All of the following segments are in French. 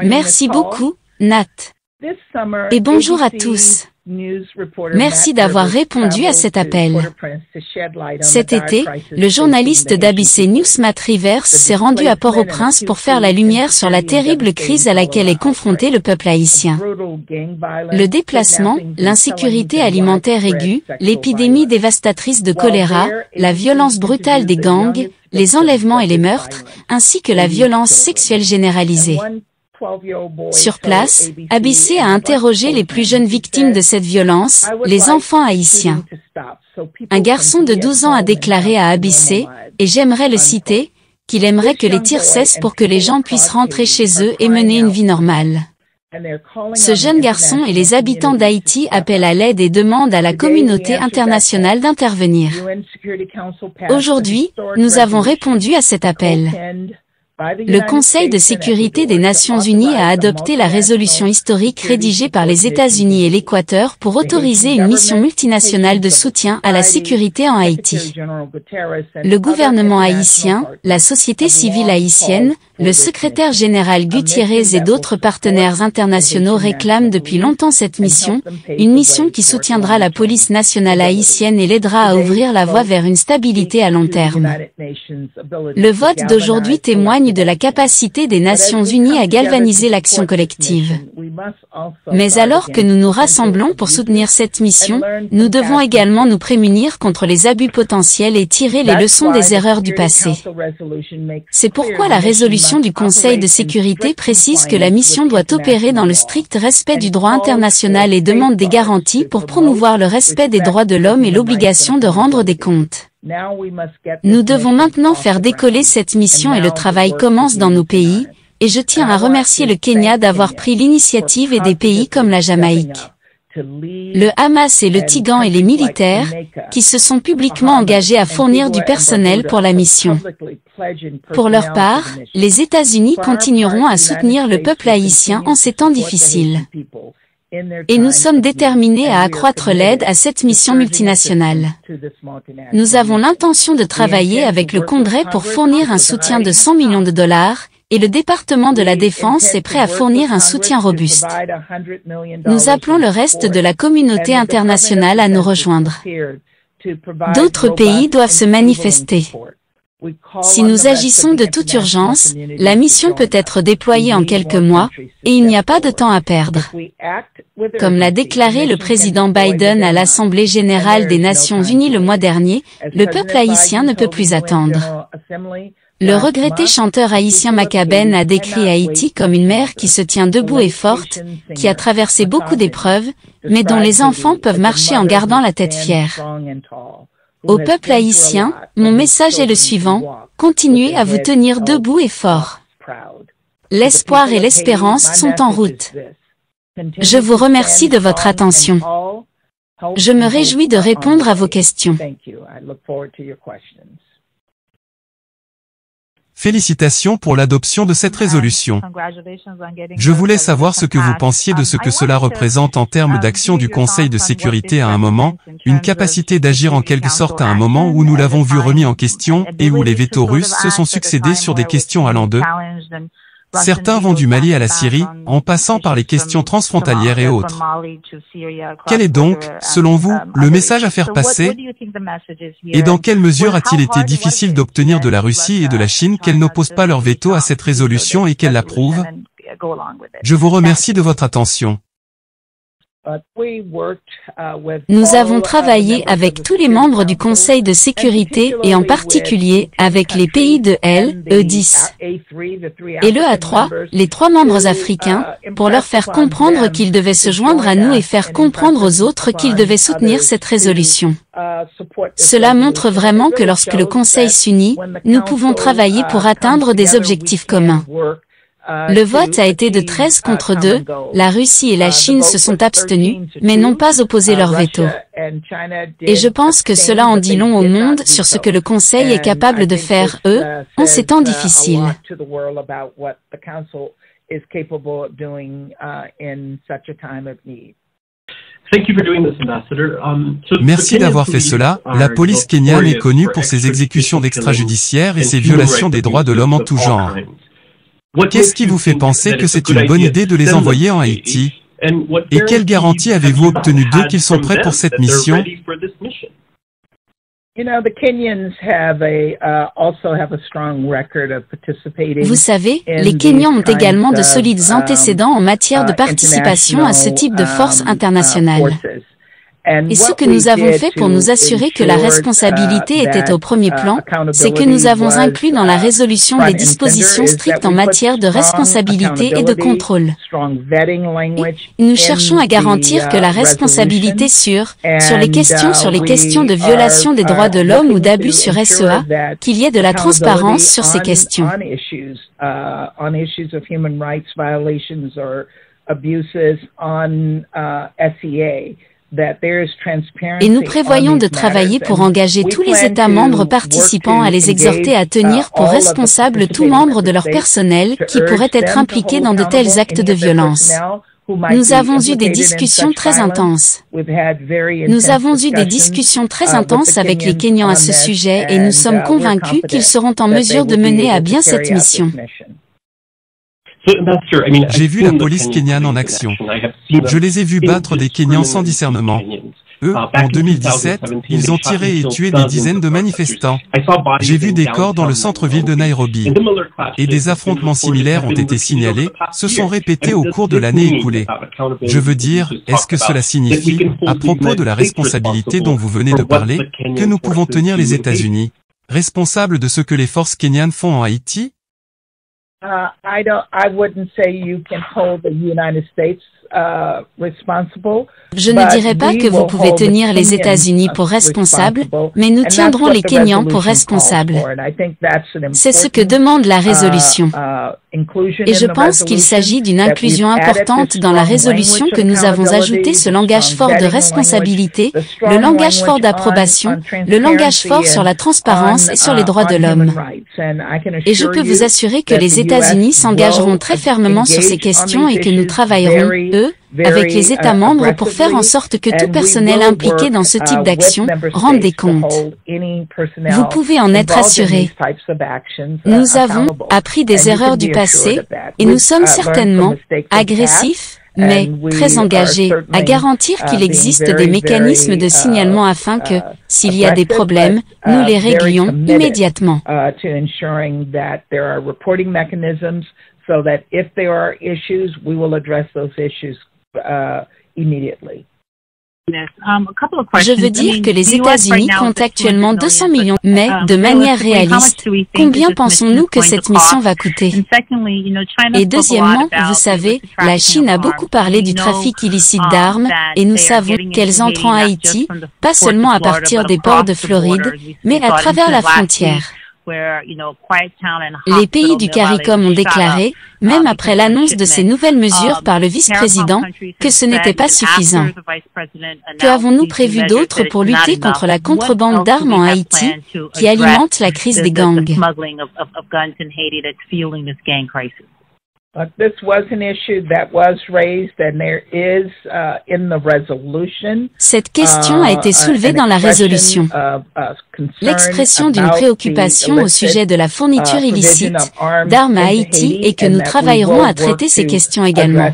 Merci beaucoup, Nat. Et bonjour à tous. Merci d'avoir répondu à cet appel. Cet été, le journaliste d'ABC News Matt Rivers s'est rendu à Port-au-Prince pour faire la lumière sur la terrible crise à laquelle est confronté le peuple haïtien. Le déplacement, l'insécurité alimentaire aiguë, l'épidémie dévastatrice de choléra, la violence brutale des gangs, les enlèvements et les meurtres, ainsi que la violence sexuelle généralisée. Sur place, ABC a interrogé les plus jeunes victimes de cette violence, les enfants haïtiens. Un garçon de 12 ans a déclaré à ABC, et j'aimerais le citer, qu'il aimerait que les tirs cessent pour que les gens puissent rentrer chez eux et mener une vie normale. Ce jeune garçon et les habitants d'Haïti appellent à l'aide et demandent à la communauté internationale d'intervenir. Aujourd'hui, nous avons répondu à cet appel. Le Conseil de sécurité des Nations Unies a adopté la résolution historique rédigée par les États-Unis et l'Équateur pour autoriser une mission multinationale de soutien à la sécurité en Haïti. Le gouvernement haïtien, la société civile haïtienne, le secrétaire général Gutiérrez et d'autres partenaires internationaux réclament depuis longtemps cette mission, une mission qui soutiendra la police nationale haïtienne et l'aidera à ouvrir la voie vers une stabilité à long terme. Le vote d'aujourd'hui témoigne de la capacité des Nations Unies à galvaniser l'action collective. Mais alors que nous nous rassemblons pour soutenir cette mission, nous devons également nous prémunir contre les abus potentiels et tirer les leçons des erreurs du passé. C'est pourquoi la résolution du Conseil de sécurité précise que la mission doit opérer dans le strict respect du droit international et demande des garanties pour promouvoir le respect des droits de l'homme et l'obligation de rendre des comptes. Nous devons maintenant faire décoller cette mission et le travail commence dans nos pays, et je tiens à remercier le Kenya d'avoir pris l'initiative et des pays comme la Jamaïque. Le Hamas et le Tigan et les militaires, qui se sont publiquement engagés à fournir du personnel pour la mission. Pour leur part, les États-Unis continueront à soutenir le peuple haïtien en ces temps difficiles. Et nous sommes déterminés à accroître l'aide à cette mission multinationale. Nous avons l'intention de travailler avec le Congrès pour fournir un soutien de 100 millions de dollars, et le département de la Défense est prêt à fournir un soutien robuste. Nous appelons le reste de la communauté internationale à nous rejoindre. D'autres pays doivent se manifester. Si nous agissons de toute urgence, la mission peut être déployée en quelques mois, et il n'y a pas de temps à perdre. Comme l'a déclaré le président Biden à l'Assemblée générale des Nations Unies le mois dernier, le peuple haïtien ne peut plus attendre. Le regretté chanteur haïtien Macaben a décrit Haïti comme une mère qui se tient debout et forte, qui a traversé beaucoup d'épreuves, mais dont les enfants peuvent marcher en gardant la tête fière. Au peuple haïtien, mon message est le suivant, continuez à vous tenir debout et fort. L'espoir et l'espérance sont en route. Je vous remercie de votre attention. Je me réjouis de répondre à vos questions. Félicitations pour l'adoption de cette résolution. Je voulais savoir ce que vous pensiez de ce que cela représente en termes d'action du Conseil de sécurité à un moment, une capacité d'agir en quelque sorte à un moment où nous l'avons vu remis en question et où les vétos russes se sont succédés sur des questions allant de certains vont du Mali à la Syrie, en passant par les questions transfrontalières et autres. Quel est donc, selon vous, le message à faire passer? Et dans quelle mesure a-t-il été difficile d'obtenir de la Russie et de la Chine qu'elles n'opposent pas leur veto à cette résolution et qu'elles l'approuvent? Je vous remercie de votre attention. Nous avons travaillé avec tous les membres du Conseil de sécurité et en particulier avec les pays de l'E10 et l'EA3, les 3 membres africains, pour leur faire comprendre qu'ils devaient se joindre à nous et faire comprendre aux autres qu'ils devaient soutenir cette résolution. Cela montre vraiment que lorsque le Conseil s'unit, nous pouvons travailler pour atteindre des objectifs communs. Le vote a été de 13 contre 2, la Russie et la Chine se sont abstenus, mais n'ont pas opposé leur veto. Et je pense que cela en dit long au monde sur ce que le Conseil est capable de faire, en ces temps difficiles. Merci d'avoir fait cela. La police kenyane est connue pour ses exécutions d'extrajudiciaires et ses violations des droits de l'homme en tout genre. Qu'est-ce qui vous fait penser que c'est une bonne idée de les envoyer en Haïti? Et quelle garantie avez-vous obtenue d'eux qu'ils sont prêts pour cette mission? Vous savez, les Kenyans ont également de solides antécédents en matière de participation à ce type de force internationale. Et ce que nous avons fait pour nous assurer que la responsabilité était au premier plan, c'est que nous avons inclus dans la résolution des dispositions strictes en matière de responsabilité et de contrôle. Et nous cherchons à garantir que la responsabilité sur les questions de violation des droits de l'homme ou d'abus sur SEA, qu'il y ait de la transparence sur ces questions. Et nous prévoyons de travailler pour engager tous les États membres participants à les exhorter à tenir pour responsables tout membre de leur personnel qui pourrait être impliqué dans de tels actes de violence. Nous avons eu des discussions très intenses. Nous avons eu des discussions très intenses avec les Kenyans à ce sujet et nous sommes convaincus qu'ils seront en mesure de mener à bien cette mission. J'ai vu la police kenyane en action. Je les ai vus battre des Kenyans sans discernement. Eux, en 2017, ils ont tiré et tué des dizaines de manifestants. J'ai vu des corps dans le centre-ville de Nairobi. Et des affrontements similaires ont été signalés, se sont répétés au cours de l'année écoulée. Je veux dire, est-ce que cela signifie, à propos de la responsabilité dont vous venez de parler, que nous pouvons tenir les États-Unis responsables de ce que les forces kenyanes font en Haïti? Je ne dirais pas que vous pouvez tenir les États-Unis pour responsables, mais nous tiendrons les Kenyans pour responsables. C'est ce que demande la résolution. Et je pense qu'il s'agit d'une inclusion importante dans la résolution que nous avons ajouté ce langage fort de responsabilité, le langage fort d'approbation, le langage fort sur la transparence et sur les droits de l'homme. Et je peux vous assurer que les États-Unis s'engageront très fermement sur ces questions et que nous travaillerons, avec les États membres pour faire en sorte que tout personnel impliqué dans ce type d'action rende des comptes. Vous pouvez en être assuré. Nous avons appris des erreurs du passé et nous sommes certainement agressifs, mais très engagés à garantir qu'il existe des mécanismes de signalement afin que, s'il y a des problèmes, nous les réglions immédiatement. So that if there are issues, we will address those issues immediately. Je veux dire que les États-Unis comptent actuellement 200 millions, mais de manière réaliste, combien pensons-nous que cette mission va coûter? Et deuxièmement, vous savez, la Chine a beaucoup parlé du trafic illicite d'armes, et nous savons qu'elles entrent en Haïti, pas seulement à partir des ports de Floride, mais à travers la frontière. Les pays du CARICOM ont déclaré, même après l'annonce de ces nouvelles mesures par le vice-président, que ce n'était pas suffisant. Que avons-nous prévu d'autre pour lutter contre la contrebande d'armes en Haïti, qui alimente la crise des gangs? This was an issue that was raised and there is in the resolution. Cette question a été soulevée dans la résolution. L'expression d'une préoccupation au sujet de la fourniture illicite d'armes à Haïti et que nous travaillerons à traiter ces questions également.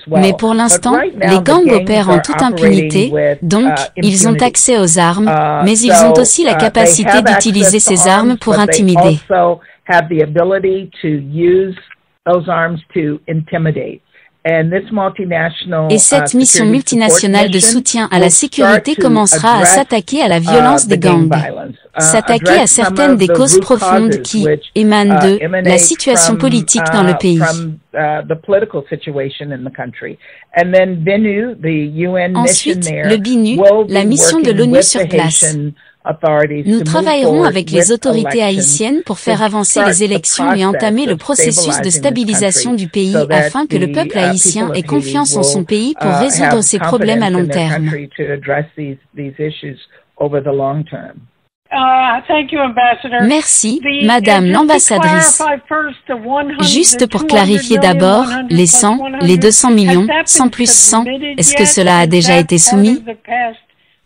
Mais pour l'instant, les gangs opèrent en toute impunité, donc ils ont accès aux armes, mais ils ont aussi la capacité d'utiliser ces armes pour intimider. Et cette mission multinationale de soutien à la sécurité commencera à s'attaquer à la violence des gangs, s'attaquer à certaines des causes profondes qui émanent de la situation politique dans le pays. Ensuite, le BINU, la mission de l'ONU sur place. Nous travaillerons avec les autorités haïtiennes pour faire avancer les élections et entamer le processus de stabilisation du pays afin que le peuple haïtien ait confiance en son pays pour résoudre ses problèmes à long terme. Merci, Madame l'ambassadrice. Juste pour clarifier d'abord, les 100, les 200 millions, 100 plus 100, est-ce que cela a déjà été soumis?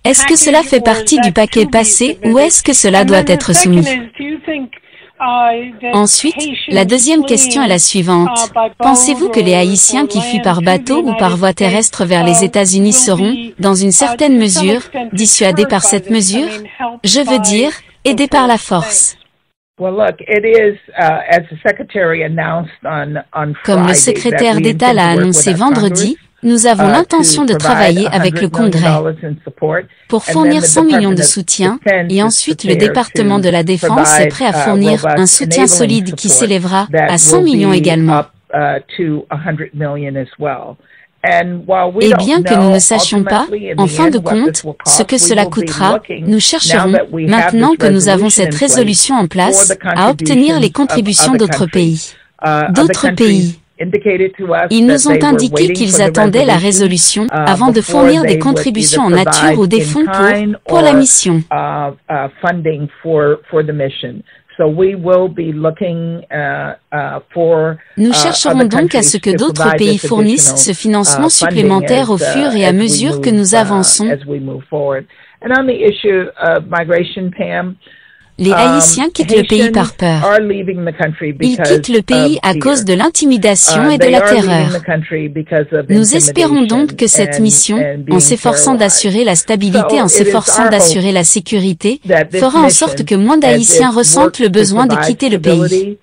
Est-ce que cela fait partie du paquet passé ou est-ce que cela doit être soumis? Ensuite, la deuxième question est la suivante. Pensez-vous que les Haïtiens qui fuient par bateau ou par voie terrestre vers les États-Unis seront, dans une certaine mesure, dissuadés par cette mesure? Je veux dire, aidés par la force. Comme le secrétaire d'État l'a annoncé vendredi, nous avons l'intention de travailler avec le Congrès pour fournir 100 millions de soutien et ensuite le département de la Défense est prêt à fournir un soutien solide qui s'élèvera à 100 millions également. Et bien que nous ne sachions pas, en fin de compte, ce que cela coûtera, nous chercherons, maintenant que nous avons cette résolution en place, à obtenir les contributions d'autres pays. D'autres pays. Ils nous ont indiqué qu'ils attendaient la résolution avant de fournir des contributions en nature ou des fonds pour la mission. Nous chercherons donc à ce que d'autres pays fournissent ce financement supplémentaire au fur et à mesure que nous avançons. Les Haïtiens quittent le pays par peur. Ils quittent le pays à cause de l'intimidation et de la terreur. Nous espérons donc que cette mission, en s'efforçant d'assurer la stabilité, en s'efforçant d'assurer la sécurité, fera en sorte que moins d'Haïtiens ressentent le besoin de quitter le pays.